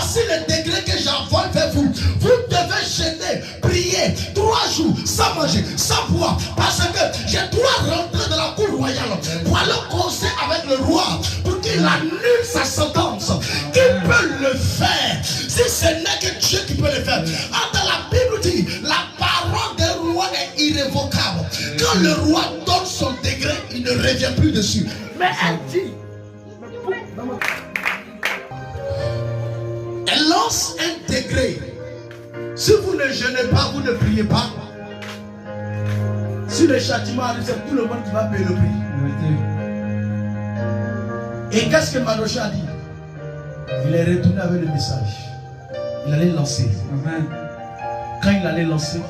voici le degré que j'envoie vers vous. Vous devez jeûner, prier 3 jours sans manger, sans boire, parce que je dois rentrer dans la cour royale pour aller causer avec le roi, pour qu'il annule sa sentence. Qui peut le faire si ce n'est que Dieu qui peut le faire? Dans la Bible dit, la parole d'un roi est irrévocable. Quand le roi donne son degré, il ne revient plus dessus. Mais elle dit, elle lance un degré. Si vous ne jeûnez pas, vous ne priez pas, si le châtiment arrive, c'est tout le monde qui va payer le prix. Et qu'est-ce que Mardochée a dit? Il est retourné avec le message. Il allait lancer. Amen. Quand il allait lancer,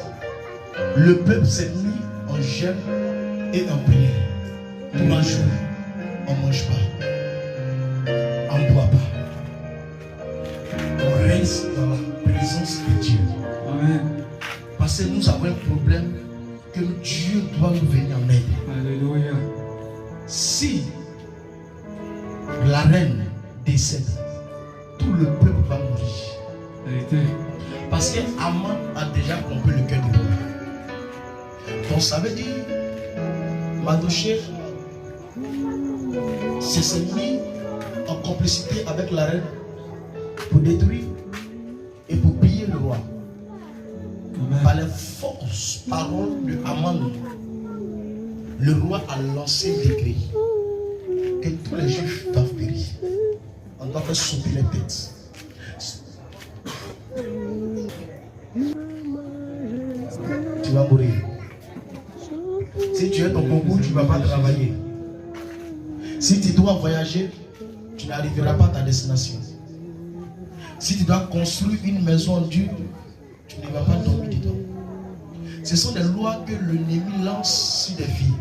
le peuple s'est mis en jeûne et en prière. Pour un jour, on ne mange pas, on ne boit pas. On reste dans la présence de Dieu. Amen. Parce que nous avons un problème que Dieu doit nous venir en aide. Alléluia. Si la reine décède, tout le peuple va mourir. Parce qu'Aman a déjà compris le cœur du roi. Donc ça veut dire, Mardochée s'est mis en complicité avec la reine pour détruire et pour piller le roi. Amen. Par les forces paroles de Aman, le roi a lancé un décret que tous les juifs doivent périr. On doit faire sauter les têtes. Tu vas mourir. Si tu es ton concours, tu ne vas pas travailler. Si tu dois voyager, tu n'arriveras pas à ta destination. Si tu dois construire une maison en Dieu, tu ne vas pas dormir dedans. Ce sont des lois que l'ennemi lance sur des filles.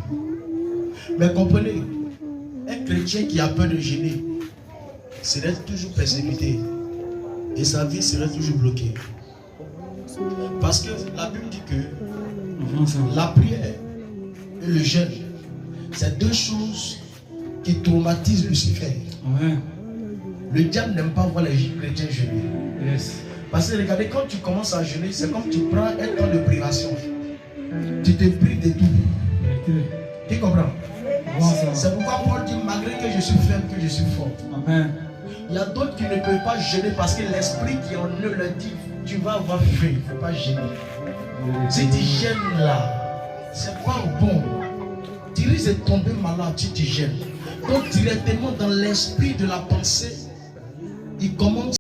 Mais comprenez, un chrétien qui a peur de jeûner serait toujours persécuté et sa vie serait toujours bloquée. Parce que la Bible dit que la prière et le jeûne, c'est 2 choses qui traumatisent Lucifer. Ouais. Le diable n'aime pas voir les chrétiens jeûner. Yes. Parce que regardez, quand tu commences à jeûner, c'est comme tu prends un temps de privation. Tu te prives de tout. Tu comprends? C'est pourquoi Paul dit, malgré que je suis faible, que je suis fort. Amen. Il y a d'autres qui ne peuvent pas jeûner parce que l'esprit qui en eux leur dit, tu vas avoir faim, il ne faut pas jeûner. Si tu jeûnes là, c'est pas bon. Tu risques de tomber malade si tu jeûnes. Donc directement dans l'esprit de la pensée, il commence